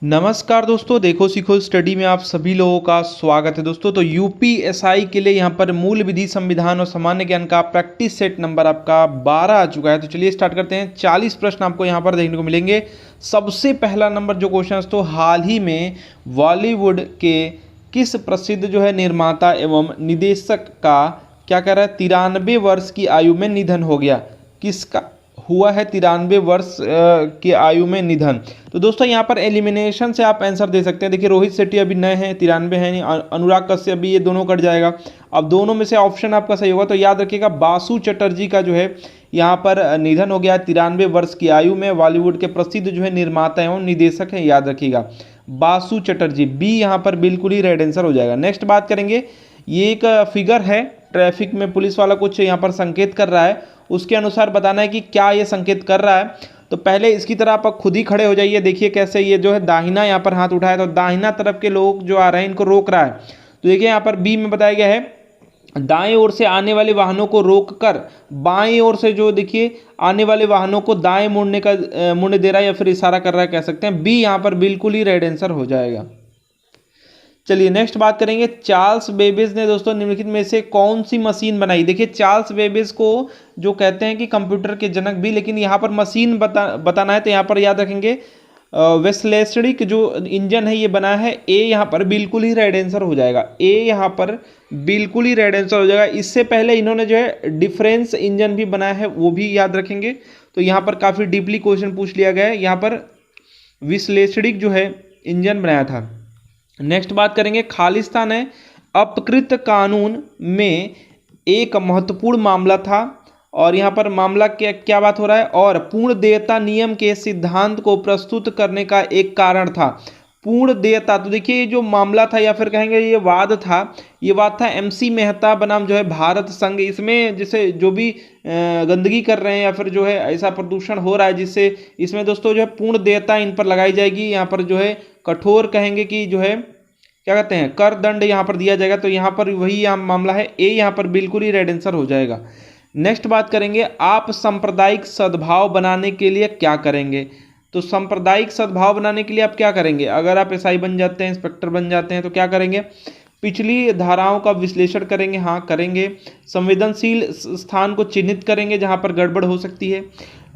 नमस्कार दोस्तों, देखो सीखो स्टडी में आप सभी लोगों का स्वागत है दोस्तों। तो यूपीएसआई के लिए यहाँ पर मूल विधि, संविधान और सामान्य ज्ञान का प्रैक्टिस सेट नंबर आपका 12 आ चुका है। तो चलिए स्टार्ट करते हैं। 40 प्रश्न आपको यहाँ पर देखने को मिलेंगे। सबसे पहला नंबर जो क्वेश्चन, तो हाल ही में बॉलीवुड के किस प्रसिद्ध जो है निर्माता एवं निदेशक का क्या कह रहा है 93 वर्ष की आयु में निधन हो गया। किसका हुआ है 93 वर्ष की आयु में निधन। तो दोस्तों यहाँ पर एलिमिनेशन से आप आंसर दे सकते हैं। देखिए रोहित शेट्टी अभी नए हैं, 93 है नहीं, अनुराग कश्यप भी, ये दोनों कट जाएगा। अब दोनों में से ऑप्शन आपका सही होगा। तो याद रखिएगा बासु चटर्जी का जो है यहाँ पर निधन हो गया 93 वर्ष की आयु में। बॉलीवुड के प्रसिद्ध जो है निर्माता एवं निदेशक हैं, याद रखिएगा बासु चटर्जी। बी यहाँ पर बिल्कुल ही राइट आंसर हो जाएगा। नेक्स्ट बात करेंगे, ये एक फिगर है, ट्रैफिक में पुलिस वाला कुछ यहाँ पर संकेत कर रहा है, उसके अनुसार बताना है कि क्या ये संकेत कर रहा है। तो पहले इसकी तरह आप खुद ही खड़े हो जाइए। देखिए कैसे ये जो है दाहिना यहाँ पर हाथ उठाया, तो दाहिना तरफ के लोग जो आ रहे हैं इनको रोक रहा है। तो देखिए यहाँ पर बी में बताया गया है दाएं ओर से आने वाले वाहनों को रोककर बाएं ओर से जो देखिए आने वाले वाहनों को दाएं मुड़ने दे रहा है, या फिर इशारा कर रहा है, कह सकते हैं। बी यहाँ पर बिल्कुल ही राइट आंसर हो जाएगा। चलिए नेक्स्ट बात करेंगे, चार्ल्स बेबेज ने दोस्तों निम्नलिखित में से कौन सी मशीन बनाई। देखिए चार्ल्स बेबेज को जो कहते हैं कि कंप्यूटर के जनक भी, लेकिन यहाँ पर मशीन बताना है तो यहाँ पर याद रखेंगे वेस्लेसड़ी जो इंजन है ये बना है। ए यहाँ पर बिल्कुल ही राइट आंसर हो जाएगा। ए यहाँ पर बिल्कुल ही राइट आंसर हो जाएगा। इससे पहले इन्होंने जो है डिफरेंस इंजन भी बनाया है, वो भी याद रखेंगे। तो यहाँ पर काफ़ी डीपली क्वेश्चन पूछ लिया गया है। यहाँ पर विश्लेषणी जो है इंजन बनाया था। नेक्स्ट बात करेंगे, खालिस्तान है अपकृत कानून में एक महत्वपूर्ण मामला था, और यहाँ पर मामला क्या क्या बात हो रहा है, और पूर्ण देयता नियम के सिद्धांत को प्रस्तुत करने का एक कारण था। पूर्ण देयता, तो देखिए ये जो मामला था या फिर कहेंगे ये वाद था, ये वाद था MC मेहता बनाम जो है भारत संघ। इसमें जैसे जो भी गंदगी कर रहे हैं या फिर जो है ऐसा प्रदूषण हो रहा है जिससे इसमें दोस्तों जो है पूर्ण देयता इन पर लगाई जाएगी। यहाँ पर जो है कठोर कहेंगे कि जो है क्या कहते हैं कर दंड यहाँ पर दिया जाएगा। तो यहाँ पर वही मामला है। ए यहाँ पर बिल्कुल ही राइट आंसर हो जाएगा। नेक्स्ट बात करेंगे, आप सांप्रदायिक सद्भाव बनाने के लिए क्या करेंगे। तो सांप्रदायिक सद्भाव बनाने के लिए आप क्या करेंगे, अगर आप SI बन जाते हैं, इंस्पेक्टर बन जाते हैं, तो क्या करेंगे, पिछली धाराओं का विश्लेषण करेंगे। हाँ करेंगे। संवेदनशील स्थान को चिन्हित करेंगे जहाँ पर गड़बड़ हो सकती है,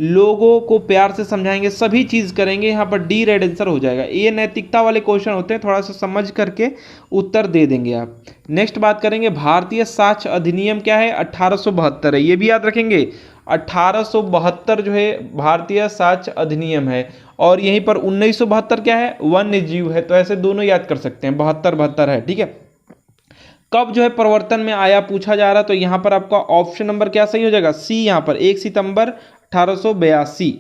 लोगों को प्यार से समझाएंगे, सभी चीज़ करेंगे। यहाँ पर डी राइट आंसर हो जाएगा। ये नैतिकता वाले क्वेश्चन होते हैं, थोड़ा सा समझ करके उत्तर दे देंगे आप। नेक्स्ट बात करेंगे, भारतीय साक्ष्य अधिनियम क्या है, 1872 है, ये भी याद रखेंगे। 1872 जो है भारतीय साक्ष्य अधिनियम है, और यहीं पर 1972 क्या है, वन्य जीव है। तो ऐसे दोनों याद कर सकते हैं, 72 है, ठीक है। कब जो है परिवर्तन में आया पूछा जा रहा है, तो यहाँ पर आपका ऑप्शन नंबर क्या सही हो जाएगा, सी। यहाँ पर 1 सितंबर 1882।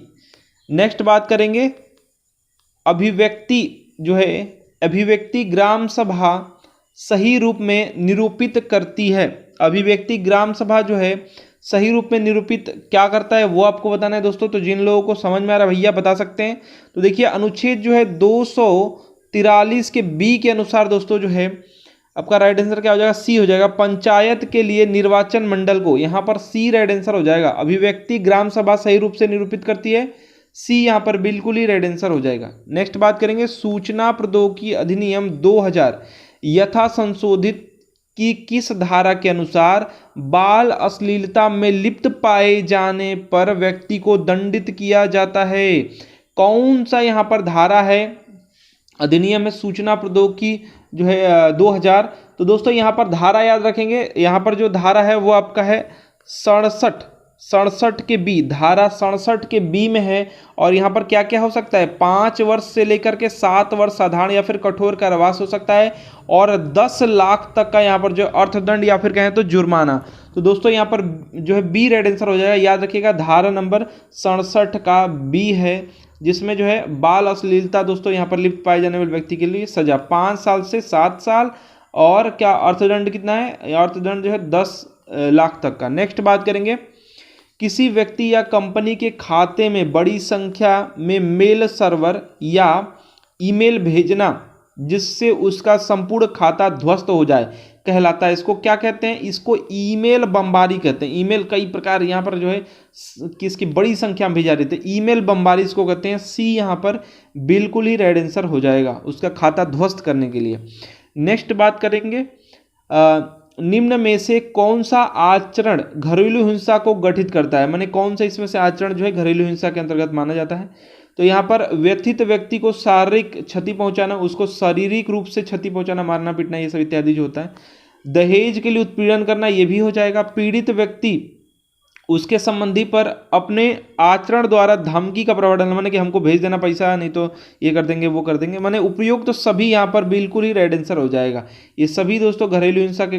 नेक्स्ट बात करेंगे, अभिव्यक्ति जो है अभिव्यक्ति ग्राम सभा सही रूप में निरूपित करती है। अभिव्यक्ति ग्राम सभा जो है सही रूप में निरूपित क्या करता है, वो आपको बताना है दोस्तों। तो जिन लोगों को समझ में आ रहा है भैया बता सकते हैं। तो देखिए अनुच्छेद जो है 243 के बी के अनुसार दोस्तों जो है आपका राइट आंसर क्या हो जाएगा, सी हो जाएगा। पंचायत के लिए निर्वाचन मंडल को, यहाँ पर सी राइट आंसर हो जाएगा। अभिव्यक्ति ग्राम सभा सही रूप से निरूपित करती है, सी यहाँ पर बिल्कुल ही राइट आंसर हो जाएगा। नेक्स्ट बात करेंगे, सूचना प्रौद्योगिकी अधिनियम 2000 यथा संशोधित की किस धारा के अनुसार बाल अश्लीलता में लिप्त पाए जाने पर व्यक्ति को दंडित किया जाता है। कौन सा यहाँ पर धारा है अधिनियम में सूचना प्रौद्योगिकी जो है 2000। तो दोस्तों यहाँ पर धारा याद रखेंगे, यहाँ पर जो धारा है वो आपका है 67 के बी, धारा 67 के बी में है। और यहाँ पर क्या क्या हो सकता है, 5 वर्ष से लेकर के 7 वर्ष साधारण या फिर कठोर कारावास हो सकता है, और 10 लाख तक का यहाँ पर जो अर्थदंड या फिर कहें तो जुर्माना। तो दोस्तों यहाँ पर जो है बी राइट आंसर हो जाएगा। याद रखिएगा धारा नंबर 67 का बी है, जिसमें जो है बाल अश्लीलता दोस्तों यहाँ पर लिप्त पाए जाने वाले व्यक्ति के लिए सजा 5 साल से 7 साल, और क्या अर्थदंड कितना है, अर्थदंड जो है 10 लाख तक का। नेक्स्ट बात करेंगे, किसी व्यक्ति या कंपनी के खाते में बड़ी संख्या में मेल सर्वर या ईमेल भेजना जिससे उसका संपूर्ण खाता ध्वस्त हो जाए कहलाता है। इसको क्या कहते हैं? इसको ईमेल बमबारी कहते हैं। ईमेल कई प्रकार यहाँ पर जो है किसकी बड़ी संख्या में भेजा रहते हैं, ईमेल बमबारी इसको कहते हैं। सी यहाँ पर बिल्कुल ही राइट आंसर हो जाएगा, उसका खाता ध्वस्त करने के लिए। नेक्स्ट बात करेंगे, निम्न में से कौन सा आचरण घरेलू हिंसा को गठित करता है, माने कौन सा इसमें से आचरण जो है घरेलू हिंसा के अंतर्गत माना जाता है? तो यहाँ पर व्यथित व्यक्ति को शारीरिक क्षति पहुंचाना, उसको शारीरिक रूप से क्षति पहुंचाना, मारना पीटना, ये सब इत्यादि जो होता है। दहेज के लिए उत्पीड़न करना, ये भी हो जाएगा। पीड़ित व्यक्ति उसके संबंधी पर अपने आचरण द्वारा धमकी का प्रवर्तन, माने कि हमको भेज देना पैसा, नहीं तो ये कर देंगे वो कर देंगे, माने उपयोग तो सभी यहाँ पर बिल्कुल ही राइट आंसर हो जाएगा। ये सभी दोस्तों घरेलू हिंसा के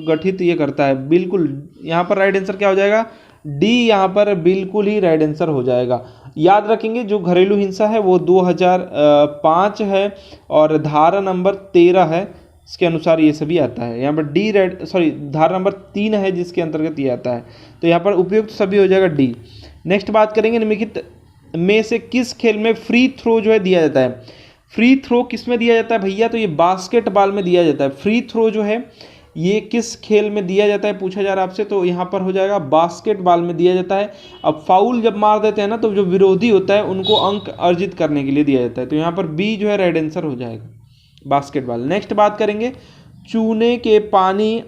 गठित ये करता है, बिल्कुल यहाँ पर राइट आंसर क्या हो जाएगा? डी यहाँ पर बिल्कुल ही राइट आंसर हो जाएगा। याद रखेंगे जो घरेलू हिंसा है वो 2005 है और धारा नंबर 13 है, इसके अनुसार ये सभी आता है। यहाँ पर डी रेड सॉरी धारा नंबर 3 है जिसके अंतर्गत ये आता है, तो यहाँ पर उपयुक्त सभी हो जाएगा डी। नेक्स्ट बात करेंगे, निम्नलिखित में से किस खेल में फ्री थ्रो जो है दिया जाता है? फ्री थ्रो किस में दिया जाता है भैया? तो ये बास्केटबॉल में दिया जाता है। फ्री थ्रो जो है ये किस खेल में दिया जाता है पूछा जा रहा है आपसे, तो यहाँ पर हो जाएगा बास्केटबॉल में दिया जाता है। अब फाउल जब मार देते हैं ना, तो जो विरोधी होता है उनको अंक अर्जित करने के लिए दिया जाता है, तो यहाँ पर बी जो है राइट आंसर हो जाएगा, बास्केटबॉल। नेक्स्ट बात करेंगे, चूने के पानी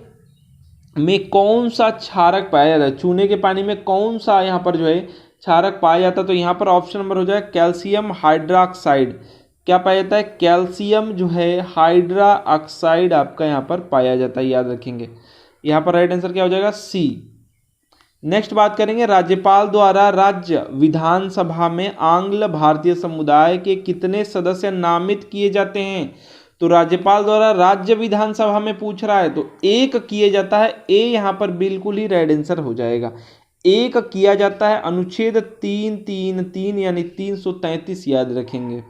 में कौन सा क्षारक पाया जाता है? चूने के पानी में कौन सा यहाँ पर जो है क्षारक पाया जाता है? तो यहाँ पर ऑप्शन नंबर हो जाएगा कैल्शियम हाइड्रोक्साइड। क्या पाया जाता है? कैल्शियम जो है हाइड्रा ऑक्साइड आपका यहाँ पर पाया जाता है, याद रखेंगे। यहाँ पर राइट आंसर क्या हो जाएगा? सी। नेक्स्ट बात करेंगे, राज्यपाल द्वारा राज्य विधानसभा में आंग्ल भारतीय समुदाय के कितने सदस्य नामित किए जाते हैं? तो राज्यपाल द्वारा राज्य विधानसभा में पूछ रहा है तो एक किए जाता है, ए यहाँ पर बिल्कुल ही राइट आंसर हो जाएगा। एक किया जाता है, अनुच्छेद 333 यानी 333 याद रखेंगे।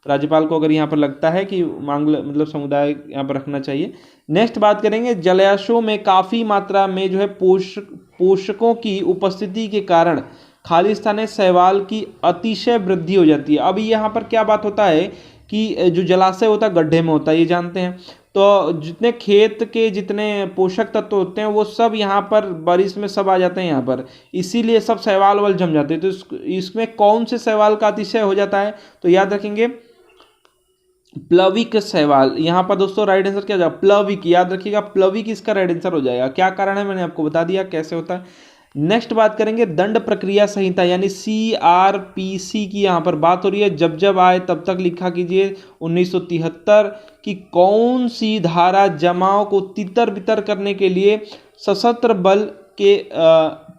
राज्यपाल को अगर यहाँ पर लगता है कि आंग्ल मतलब समुदाय यहाँ पर रखना चाहिए। नेक्स्ट बात करेंगे, जलाशयों में काफ़ी मात्रा में जो है पोषकों की उपस्थिति के कारण खाली स्थान शैवाल की अतिशय वृद्धि हो जाती है। अब यहाँ पर क्या बात होता है कि जो जलाशय होता है गड्ढे में होता है, ये जानते हैं। तो जितने खेत के जितने पोषक तत्व होते हैं वो सब यहाँ पर बारिश में सब आ जाते हैं यहाँ पर, इसीलिए सब शैवाल वाल जम जाते हैं। तो इसमें कौन से शैवाल का अतिशय हो जाता है? तो याद रखेंगे प्लविक शैवाल। यहाँ पर दोस्तों राइट आंसर क्या जाएगा? प्लविक, याद रखिएगा प्लविक इसका राइट आंसर हो जाएगा। क्या कारण है मैंने आपको बता दिया कैसे होता है। नेक्स्ट बात करेंगे, दंड प्रक्रिया संहिता यानी CRPC की यहाँ पर बात हो रही है। जब जब आए तब तक लिखा कीजिए। 1973 की कौन सी धारा जमाव को तितर बितर करने के लिए सशस्त्र बल के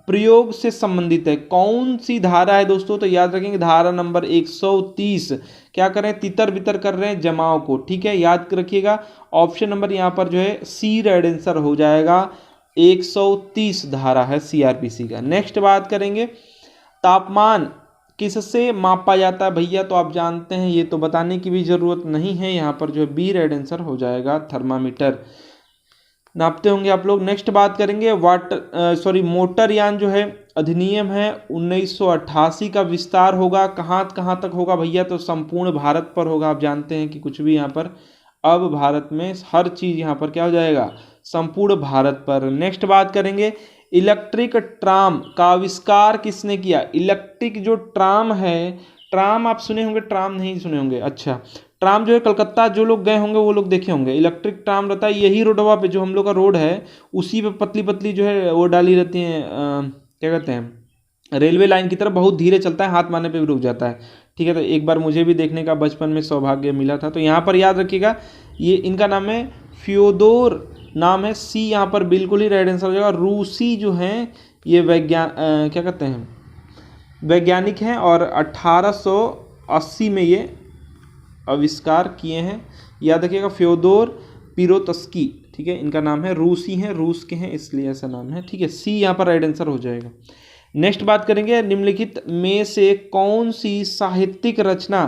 प्रयोग से संबंधित है? कौन सी धारा है दोस्तों? तो याद रखेंगे धारा नंबर 130। क्या करें? तितर बितर कर रहे हैं जमाव को, ठीक है, याद रखिएगा। ऑप्शन नंबर यहाँ पर जो है सी राइट आंसर हो जाएगा। 130 धारा है CRPC का। नेक्स्ट बात करेंगे, तापमान किससे मापा जाता है भैया? तो आप जानते हैं, ये तो बताने की भी जरूरत नहीं है। यहाँ पर जो है बी राइट आंसर हो जाएगा, थर्मामीटर नापते होंगे आप लोग। नेक्स्ट बात करेंगे, मोटरयान जो है अधिनियम है 1988 का विस्तार होगा कहाँ कहाँ तक होगा भैया? तो संपूर्ण भारत पर होगा। आप जानते हैं कि कुछ भी यहाँ पर अब भारत में हर चीज़ यहाँ पर क्या हो जाएगा? संपूर्ण भारत पर। नेक्स्ट बात करेंगे, इलेक्ट्रिक ट्राम का आविष्कार किसने किया? इलेक्ट्रिक जो ट्राम है, ट्राम आप सुने होंगे, ट्राम नहीं सुने होंगे, अच्छा। ट्राम जो है कलकत्ता जो लोग गए होंगे वो लोग देखे होंगे। इलेक्ट्रिक ट्राम रहता है यही रोडवा पे, जो हम लोग का रोड है उसी पे पतली पतली जो है वो डाली रहती हैं, क्या कहते हैं, रेलवे लाइन की तरफ, बहुत धीरे चलता है, हाथ मारने पे भी रुक जाता है, ठीक है। तो एक बार मुझे भी देखने का बचपन में सौभाग्य मिला था। तो यहाँ पर याद रखिएगा, ये इनका नाम है फ्योदोर नाम है। सी यहाँ पर बिल्कुल ही राइट आंसर हो जाएगा। रूसी जो हैं ये क्या कहते हैं, वैज्ञानिक हैं और 1880 में ये आविष्कार किए हैं। याद रखिएगा फ्योदोर पिरोतस्की, ठीक है, इनका नाम है। रूसी हैं, रूस के हैं इसलिए ऐसा नाम है, ठीक है। सी यहाँ पर राइट आंसर हो जाएगा। नेक्स्ट बात करेंगे, निम्नलिखित में से कौन सी साहित्यिक रचना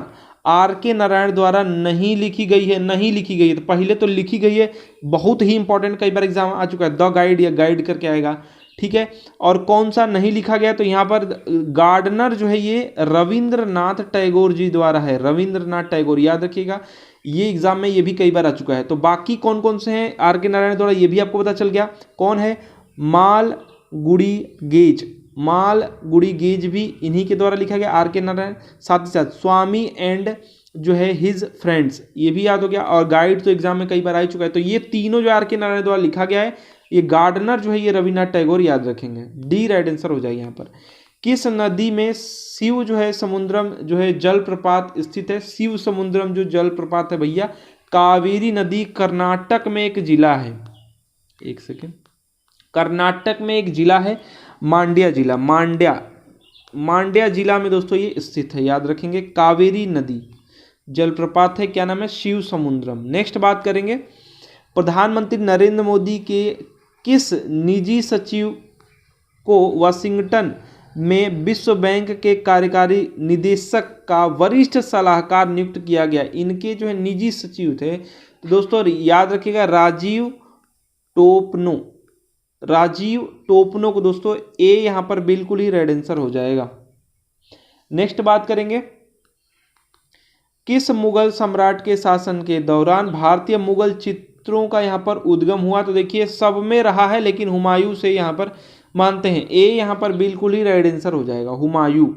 RK नारायण द्वारा नहीं लिखी गई है? नहीं लिखी गई है तो पहले तो लिखी गई है, बहुत ही इंपॉर्टेंट, कई बार एग्जाम आ चुका है, द गाइड या गाइड करके आएगा, ठीक है। और कौन सा नहीं लिखा गया? तो यहाँ पर गार्डनर जो है ये रविंद्रनाथ टैगोर जी द्वारा है, रविंद्रनाथ टैगोर, याद रखिएगा। ये एग्जाम में ये भी कई बार आ चुका है। तो बाकी कौन कौन से हैं आर के नारायण द्वारा, ये भी आपको पता चल गया कौन है। मालगुडी गेज, मालगुडी गेज भी इन्हीं के द्वारा लिखा गया, आर के नारायण। साथ ही साथ स्वामी एंड जो है हिज फ्रेंड्स, ये भी याद हो गया। और गाइड तो एग्जाम में कई बार आ चुका है। तो ये तीनों जो आर के नारायण द्वारा लिखा गया है, ये गार्डनर जो है ये रविन्द्रनाथ टैगोर, याद रखेंगे। डी राइट आंसर हो जाएगा यहाँ पर। किस नदी में शिव जो है समुद्रम जो है जलप्रपात स्थित है। शिव समुद्रम जो जलप्रपात है भैया, कावेरी नदी कर्नाटक में एक जिला है, एक सेकेंड, कर्नाटक में एक जिला है मांड्या जिला, मांड्या जिला में दोस्तों ये स्थित है, याद रखेंगे। कावेरी नदी जलप्रपात है, क्या नाम है, शिव समुद्रम। नेक्स्ट बात करेंगे, प्रधानमंत्री नरेंद्र मोदी के किस निजी सचिव को वाशिंगटन में विश्व बैंक के कार्यकारी निदेशक का वरिष्ठ सलाहकार नियुक्त किया गया। इनके जो है निजी सचिव थे, तो दोस्तों याद रखिएगा राजीव टोपनो, राजीव टोपनो को दोस्तों ए यहां पर बिल्कुल ही रेड आंसर हो जाएगा। नेक्स्ट बात करेंगे, किस मुगल सम्राट के शासन के दौरान भारतीय मुगल चित्रों का यहां पर उद्गम हुआ। तो देखिए सब में रहा है, लेकिन हुमायूं से यहां पर मानते हैं, ए यहां पर बिल्कुल ही राइट आंसर हो जाएगा, हुमायूं।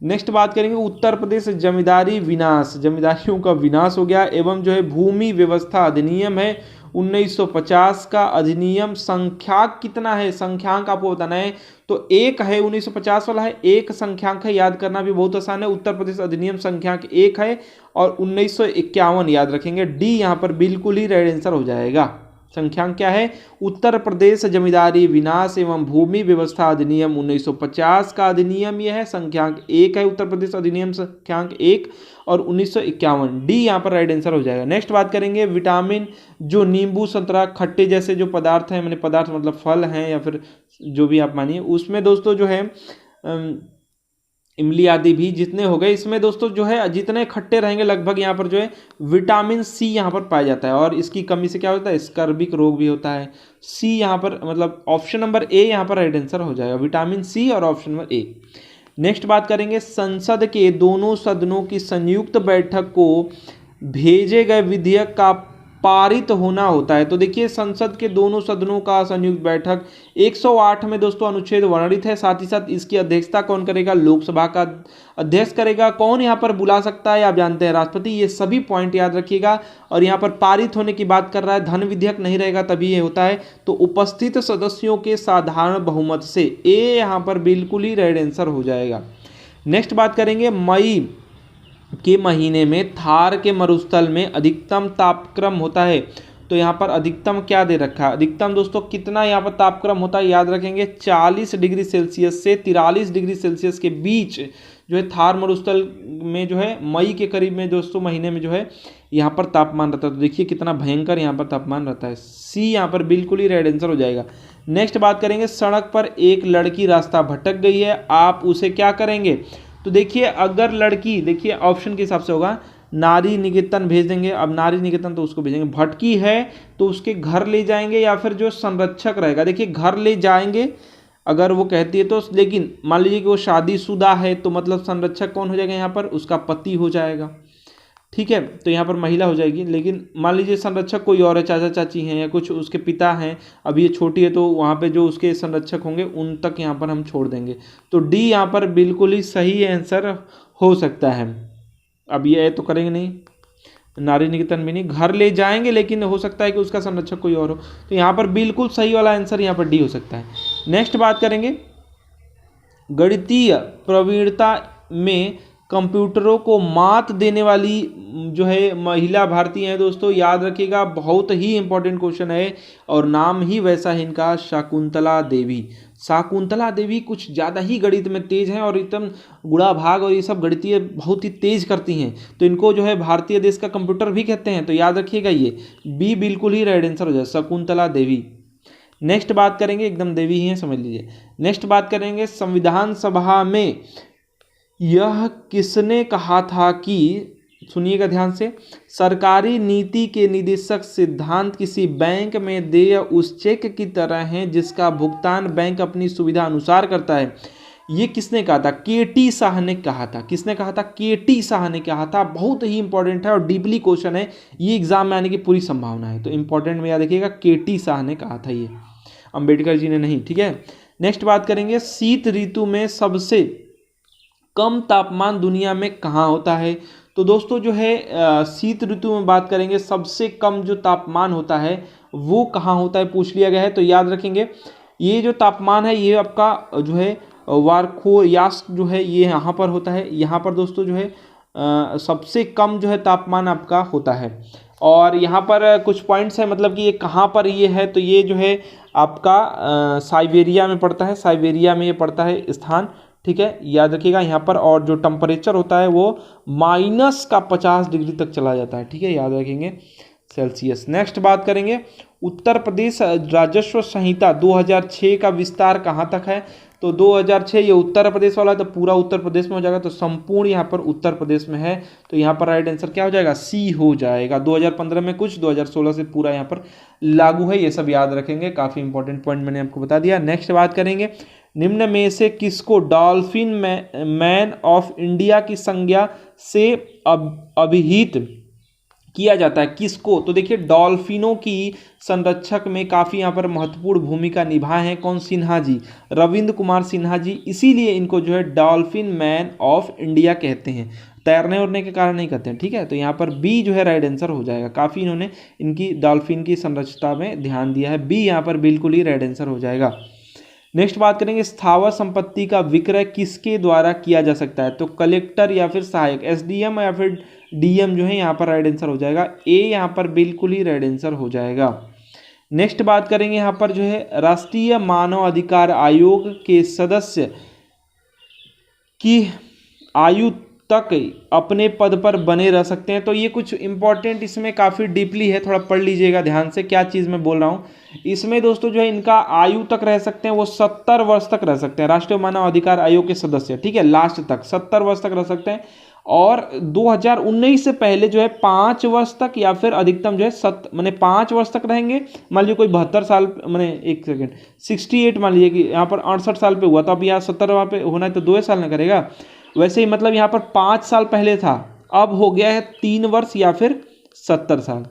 नेक्स्ट बात करेंगे, उत्तर प्रदेश जमींदारी विनाश, जमींदारियों का विनाश हो गया एवं जो है भूमि व्यवस्था अधिनियम है 1950 का अधिनियम, संख्याक कितना है, संख्यांक आपको बताना है। तो एक है 1950 वाला है, एक संख्यांक है, याद करना भी बहुत आसान है। उत्तर प्रदेश अधिनियम संख्यांक एक है और 1951 याद रखेंगे। डी यहाँ पर बिल्कुल ही राइट आंसर हो जाएगा। संख्यांक क्या है, उत्तर प्रदेश जमींदारी विनाश एवं भूमि व्यवस्था अधिनियम 1950 का अधिनियम यह है, संख्यांक एक है, उत्तर प्रदेश अधिनियम संख्यांक एक और 1951। डी यहाँ पर राइट आंसर हो जाएगा। नेक्स्ट बात करेंगे, विटामिन जो नींबू संतरा खट्टे जैसे जो पदार्थ हैं, मैंने पदार्थ मतलब फल हैं या फिर जो भी आप मानिए, उसमें दोस्तों जो है इमली आदि भी जितने हो गए, इसमें दोस्तों जो है जितने खट्टे रहेंगे लगभग यहाँ पर जो है विटामिन सी यहाँ पर पाया जाता है और इसकी कमी से क्या होता है, स्कर्विक रोग भी होता है। सी यहाँ पर मतलब ऑप्शन नंबर ए यहाँ पर राइट आंसर हो जाएगा, विटामिन सी और ऑप्शन नंबर ए। नेक्स्ट बात करेंगे, संसद के दोनों सदनों की संयुक्त बैठक को भेजे गए विधेयक का पारित होना होता है। तो देखिए संसद के दोनों सदनों का संयुक्त बैठक 108 में दोस्तों अनुच्छेद वर्णित है। साथ ही साथ इसकी अध्यक्षता कौन करेगा, लोकसभा का अध्यक्ष करेगा। कौन यहाँ पर बुला सकता है, आप जानते हैं राष्ट्रपति। ये सभी पॉइंट याद रखिएगा। और यहाँ पर पारित होने की बात कर रहा है, धन विधेयक नहीं रहेगा तभी ये होता है। तो उपस्थित सदस्यों के साधारण बहुमत से, ए यहाँ पर बिल्कुल ही राइट आंसर हो जाएगा। नेक्स्ट बात करेंगे, मई के महीने में थार के मरुस्थल में अधिकतम तापक्रम होता है। तो यहाँ पर अधिकतम क्या दे रखा है, अधिकतम दोस्तों कितना यहाँ पर तापक्रम होता है, याद रखेंगे 40 डिग्री सेल्सियस से 43 डिग्री सेल्सियस के बीच जो है थार मरुस्थल में जो है मई के करीब में दोस्तों महीने में जो है यहाँ पर तापमान रहता है। तो देखिए कितना भयंकर यहाँ पर तापमान रहता है। सी यहाँ पर बिल्कुल ही राइट आंसर हो जाएगा। नेक्स्ट बात करेंगे, सड़क पर एक लड़की रास्ता भटक गई है, आप उसे क्या करेंगे। तो देखिए अगर लड़की, देखिए ऑप्शन के हिसाब से होगा, नारी निकेतन भेज देंगे। अब नारी निकेतन तो उसको भेजेंगे, भटकी है तो उसके घर ले जाएंगे या फिर जो संरक्षक रहेगा। देखिए घर ले जाएंगे अगर वो कहती है तो, लेकिन मान लीजिए कि वो शादीशुदा है तो मतलब संरक्षक कौन हो जाएगा यहाँ पर, उसका पति हो जाएगा। ठीक है, तो यहाँ पर महिला हो जाएगी। लेकिन मान लीजिए संरक्षक कोई और है, चाचा चाची हैं या कुछ उसके पिता हैं, अब ये छोटी है तो वहाँ पे जो उसके संरक्षक होंगे उन तक यहाँ पर हम छोड़ देंगे। तो डी यहाँ पर बिल्कुल ही सही आंसर हो सकता है। अब ये तो करेंगे नहीं, नारी निकेतन भी नहीं, घर ले जाएंगे लेकिन हो सकता है कि उसका संरक्षक कोई और हो। तो यहाँ पर बिल्कुल सही वाला आंसर यहाँ पर डी हो सकता है। नेक्स्ट बात करेंगे, गणितीय प्रवीणता में कंप्यूटरों को मात देने वाली जो है महिला भारतीय है दोस्तों, याद रखिएगा, बहुत ही इंपॉर्टेंट क्वेश्चन है और नाम ही वैसा है इनका, शकुंतला देवी। शकुंतला देवी कुछ ज़्यादा ही गणित में तेज हैं और एकदम गुणा भाग और ये सब गणितीय बहुत ही तेज करती हैं। तो इनको जो है भारतीय देश का कंप्यूटर भी कहते हैं। तो याद रखिएगा ये बी बिल्कुल ही राइट आंसर हो जाए, शकुंतला देवी। नेक्स्ट बात करेंगे, एकदम देवी ही है समझ लीजिए। नेक्स्ट बात करेंगे, संविधान सभा में यह किसने कहा था कि, सुनिएगा ध्यान से, सरकारी नीति के निदेशक सिद्धांत किसी बैंक में देय उस चेक की तरह हैं जिसका भुगतान बैंक अपनी सुविधा अनुसार करता है। ये किसने कहा था? केटी शाह ने कहा था। किसने कहा था? केटी शाह ने कहा था। बहुत ही इंपॉर्टेंट है और डीपली क्वेश्चन है, ये एग्जाम में आने की पूरी संभावना है, तो इंपॉर्टेंट में याद रखिएगा, केटी शाह ने कहा था, ये अंबेडकर जी ने नहीं। ठीक है, नेक्स्ट बात करेंगे, शीत ऋतु में सबसे कम तापमान दुनिया में कहाँ होता है? तो दोस्तों जो है शीत ऋतु में बात करेंगे, सबसे कम जो तापमान होता है वो कहाँ होता है, पूछ लिया गया है। तो याद रखेंगे, ये जो तापमान है ये आपका जो है वार्खोयास्क जो है ये यहाँ पर होता है। यहाँ पर दोस्तों जो है सबसे कम जो है तापमान आपका होता है। और यहाँ पर कुछ पॉइंट्स है, मतलब कि ये कहाँ पर ये है, तो ये जो है आपका साइबेरिया में पड़ता है, साइबेरिया में ये पड़ता है स्थान। ठीक है, याद रखिएगा यहाँ पर। और जो टेम्परेचर होता है वो -50 डिग्री तक चला जाता है। ठीक है, याद रखेंगे, सेल्सियस। नेक्स्ट बात करेंगे, उत्तर प्रदेश राजस्व संहिता 2006 का विस्तार कहाँ तक है? तो 2006 ये उत्तर प्रदेश वाला, तो पूरा उत्तर प्रदेश में हो जाएगा, तो संपूर्ण यहाँ पर उत्तर प्रदेश में है, तो यहाँ पर राइट आंसर क्या हो जाएगा? सी हो जाएगा। 2015 में कुछ, 2016 से पूरा यहाँ पर लागू है, ये सब याद रखेंगे, काफ़ी इंपॉर्टेंट पॉइंट मैंने आपको बता दिया। नेक्स्ट बात करेंगे, निम्न में से किसको डॉल्फिन मैन ऑफ इंडिया की संज्ञा से अभिहित किया जाता है? किसको? तो देखिए, डॉल्फिनों की संरक्षक में काफ़ी यहाँ पर महत्वपूर्ण भूमिका निभाए हैं कौन? सिन्हा जी, रविंद्र कुमार सिन्हा जी, इसीलिए इनको जो है डॉल्फिन मैन ऑफ इंडिया कहते हैं। तैरने उड़ने के कारण नहीं कहते हैं। ठीक है, तो यहाँ पर बी जो है राइट आंसर हो जाएगा। काफ़ी इन्होंने इनकी डॉल्फिन की संरक्षता में ध्यान दिया है, बी यहाँ पर बिल्कुल ही राइट आंसर हो जाएगा। नेक्स्ट बात करेंगे, स्थावर संपत्ति का विक्रय किसके द्वारा किया जा सकता है? तो कलेक्टर या फिर सहायक, एसडीएम या फिर डीएम जो है यहाँ पर राइट आंसर हो जाएगा, ए यहाँ पर बिल्कुल ही राइट आंसर हो जाएगा। नेक्स्ट बात करेंगे यहाँ पर जो है, राष्ट्रीय मानव अधिकार आयोग के सदस्य की आयु तक अपने पद पर बने रह सकते हैं? तो ये कुछ इंपॉर्टेंट इसमें काफ़ी डीपली है, थोड़ा पढ़ लीजिएगा ध्यान से क्या चीज़ मैं बोल रहा हूँ। इसमें दोस्तों जो है इनका आयु तक रह सकते हैं, वो 70 वर्ष तक रह सकते हैं, राष्ट्रीय मानव अधिकार आयोग के सदस्य। ठीक है, लास्ट तक 70 वर्ष तक रह सकते हैं। और 2019 से पहले जो है 5 वर्ष तक, या फिर अधिकतम जो है मैंने 5 वर्ष तक रहेंगे। मान लीजिए कोई 72 साल, मैंने 68 मान लीजिए कि यहाँ पर 68 साल पे हुआ, तो अब यहाँ 70 वहाँ पे होना है तो 2 साल ना करेगा। वैसे ही मतलब यहाँ पर 5 साल पहले था, अब हो गया है 3 वर्ष या फिर 70 साल।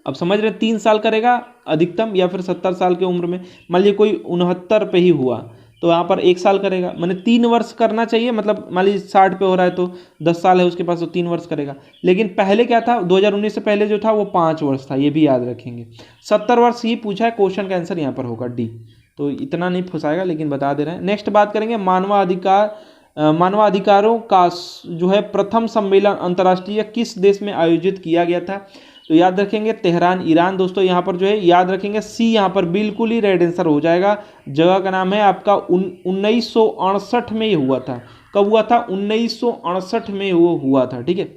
अब समझ रहे, 3 साल करेगा अधिकतम, या फिर 70 साल की उम्र में मान लीजिए कोई 69 पे ही हुआ, तो यहाँ पर 1 साल करेगा, मैंने 3 वर्ष करना चाहिए। मतलब मान लीजिए 60 पे हो रहा है तो 10 साल है उसके पास, तो 3 वर्ष करेगा। लेकिन पहले क्या था, 2019 से पहले जो था वो 5 वर्ष था, ये भी याद रखेंगे। 70 वर्ष ही पूछा है, क्वेश्चन का आंसर यहाँ पर होगा डी, तो इतना नहीं फंसाएगा, लेकिन बता दे रहे हैं। नेक्स्ट बात करेंगे, मानवाधिकारों का जो है प्रथम सम्मेलन अंतर्राष्ट्रीय किस देश में आयोजित किया गया था? तो याद रखेंगे, तेहरान, ईरान। दोस्तों यहाँ पर जो है याद रखेंगे, सी यहाँ पर बिल्कुल ही राइट आंसर हो जाएगा। जगह का नाम है आपका 1968 में ये हुआ था। कब हुआ था? 1968 में वो हुआ था। ठीक है,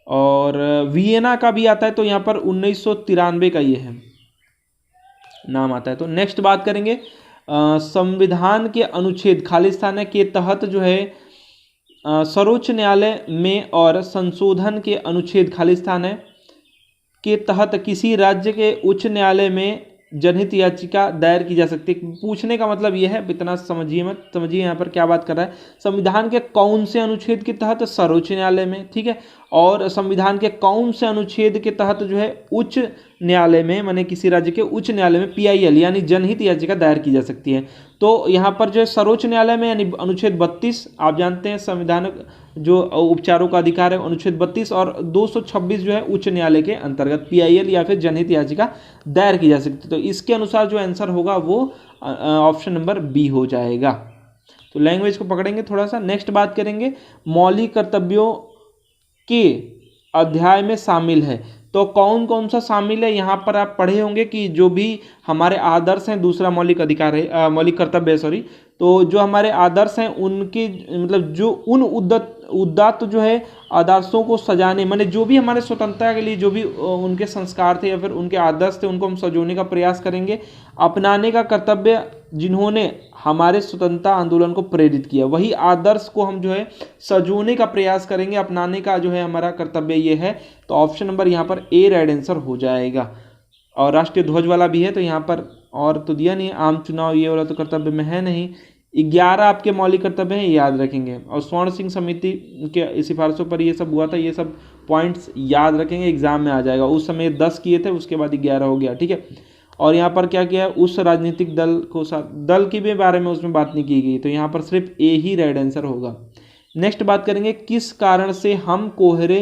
और वियना का भी आता है, तो यहाँ पर 1993 का ये है नाम आता है। तो नेक्स्ट बात करेंगे, संविधान के अनुच्छेद खालिस्तान के तहत जो है सर्वोच्च न्यायालय में, और संशोधन के अनुच्छेद खालिस्तान के तहत किसी राज्य के उच्च न्यायालय में जनहित याचिका दायर की जा सकती है। पूछने का मतलब यह है, इतना समझिए मत, समझिए यहाँ पर क्या बात कर रहा है। संविधान के कौन से अनुच्छेद के तहत? सर्वोच्च न्यायालय में। ठीक है, और संविधान के कौन से अनुच्छेद के तहत जो है उच्च न्यायालय में, माने किसी राज्य के उच्च न्यायालय में PIL यानी जनहित याचिका दायर की जा सकती है? तो यहाँ पर जो है सर्वोच्च न्यायालय में, यानी अनुच्छेद 32, आप जानते हैं संविधान जो उपचारों का अधिकार है, अनुच्छेद 32 और 226 जो है उच्च न्यायालय के अंतर्गत PIL या फिर जनहित याचिका दायर की जा सकती है। तो इसके अनुसार जो आंसर होगा वो ऑप्शन नंबर बी हो जाएगा। तो लैंग्वेज को पकड़ेंगे थोड़ा सा। नेक्स्ट बात करेंगे, मौलिक कर्तव्यों के अध्याय में शामिल है, तो कौन कौन सा शामिल है? यहाँ पर आप पढ़े होंगे कि जो भी हमारे आदर्श हैं, दूसरा मौलिक अधिकार है, मौलिक कर्तव्य है, सॉरी। तो जो हमारे आदर्श हैं उनके, मतलब जो उन उदात्त जो है आदर्शों को सजाने, माने जो भी हमारे स्वतंत्रता के लिए जो भी उनके संस्कार थे या फिर उनके आदर्श थे, उनको हम सजोने का प्रयास करेंगे। अपनाने का कर्तव्य जिन्होंने हमारे स्वतंत्रता आंदोलन को प्रेरित किया, वही आदर्श को हम जो है सजोने का प्रयास करेंगे, अपनाने का जो है हमारा कर्तव्य ये है। तो ऑप्शन नंबर यहाँ पर ए राइट आंसर हो जाएगा। और राष्ट्रीय ध्वज वाला भी है, तो यहाँ पर और तो दिया नहीं, आम चुनाव ये वाला तो कर्तव्य में है नहीं। 11 आपके मौलिक कर्तव्य हैं, याद रखेंगे। और स्वर्ण सिंह समिति के सिफारिशों पर ये सब हुआ था, ये सब पॉइंट्स याद रखेंगे, एग्जाम में आ जाएगा। उस समय 10 किए थे, उसके बाद 11 हो गया, ठीक है। और यहाँ पर क्या किया है, उस राजनीतिक दल को दल की भी बारे में उसमें बात नहीं की गई, तो यहाँ पर सिर्फ ए ही राइट आंसर होगा। नेक्स्ट बात करेंगे, किस कारण से हम कोहरे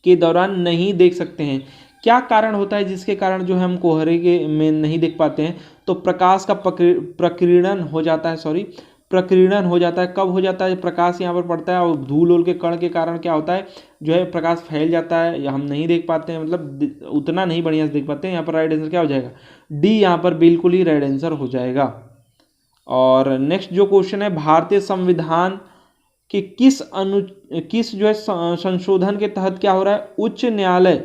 के दौरान नहीं देख सकते हैं। क्या कारण होता है जिसके कारण जो है हम कोहरे के में नहीं देख पाते हैं। तो प्रकाश का प्रकीर्णन हो जाता है, प्रकीर्णन हो जाता है। कब हो जाता है, प्रकाश यहाँ पर पड़ता है और धूल ओल के कण के कारण क्या होता है, जो है प्रकाश फैल जाता है या हम नहीं देख पाते हैं, मतलब उतना नहीं बढ़िया से देख पाते हैं। यहाँ पर राइट आंसर क्या हो जाएगा, डी यहाँ पर बिल्कुल ही राइट आंसर हो जाएगा। और नेक्स्ट जो क्वेश्चन है, भारतीय संविधान कि किस जो है संशोधन के तहत क्या हो रहा है, उच्च न्यायालय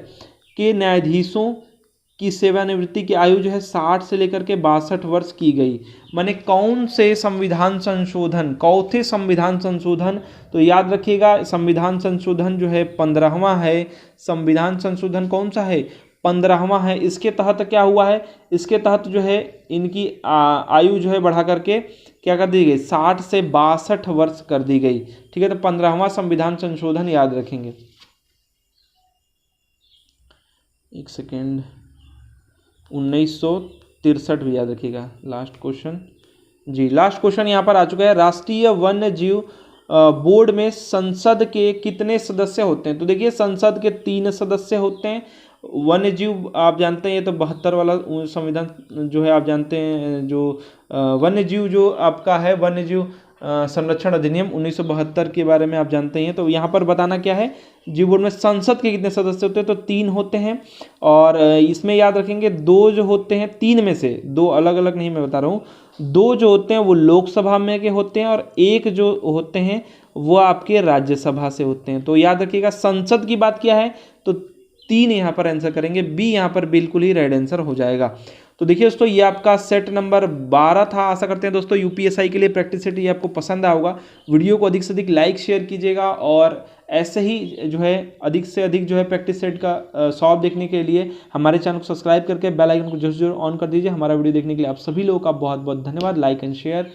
के न्यायाधीशों की सेवानिवृत्ति की आयु जो है 60 से लेकर के 62 वर्ष की गई। माने कौन से संविधान संशोधन, कौथे संविधान संशोधन, तो याद रखिएगा संविधान संशोधन जो है 15वां है। संविधान संशोधन कौन सा है, 15वां है। इसके तहत क्या हुआ है, इसके तहत जो है इनकी आयु जो है बढ़ा करके क्या कर दी गई, 60 से 62 वर्ष कर दी गई, ठीक है। तो 15वां संविधान संशोधन याद रखेंगे। एक सेकेंड, 1963 भी याद रखिएगा। लास्ट क्वेश्चन जी, लास्ट क्वेश्चन यहाँ पर आ चुका है, राष्ट्रीय वन्य जीव बोर्ड में संसद के कितने सदस्य होते हैं। तो देखिए संसद के 3 सदस्य होते हैं। वन्य जीव आप जानते हैं, ये तो 72 वाला संविधान जो है आप जानते हैं, जो वन्य जीव जो आपका है, वन्य जीव संरक्षण अधिनियम 1972 के बारे में आप जानते हैं। तो यहाँ पर बताना क्या है, जीव बोर्ड में संसद के कितने सदस्य होते हैं, तो 3 होते हैं। और इसमें याद रखेंगे 2 जो होते हैं, 3 में से 2 अलग अलग नहीं, मैं बता रहा हूँ, 2 जो होते हैं वो लोकसभा में के होते हैं और 1 जो होते हैं वो आपके राज्यसभा से होते हैं। तो याद रखिएगा संसद की बात क्या है, तो 3 यहाँ पर आंसर करेंगे, बी यहाँ पर बिल्कुल ही राइट आंसर हो जाएगा। तो देखिए दोस्तों ये आपका सेट नंबर 12 था। आशा करते हैं दोस्तों यूपीएसआई के लिए प्रैक्टिस सेट ये आपको पसंद आया होगा। वीडियो को अधिक से अधिक लाइक शेयर कीजिएगा और ऐसे ही जो है अधिक से अधिक जो है प्रैक्टिस सेट का सॉल्व देखने के लिए हमारे चैनल को सब्सक्राइब करके बेल आइकन को जरूर ऑन कर दीजिए। हमारा वीडियो देखने के लिए आप सभी लोगों का बहुत बहुत धन्यवाद। Like and share.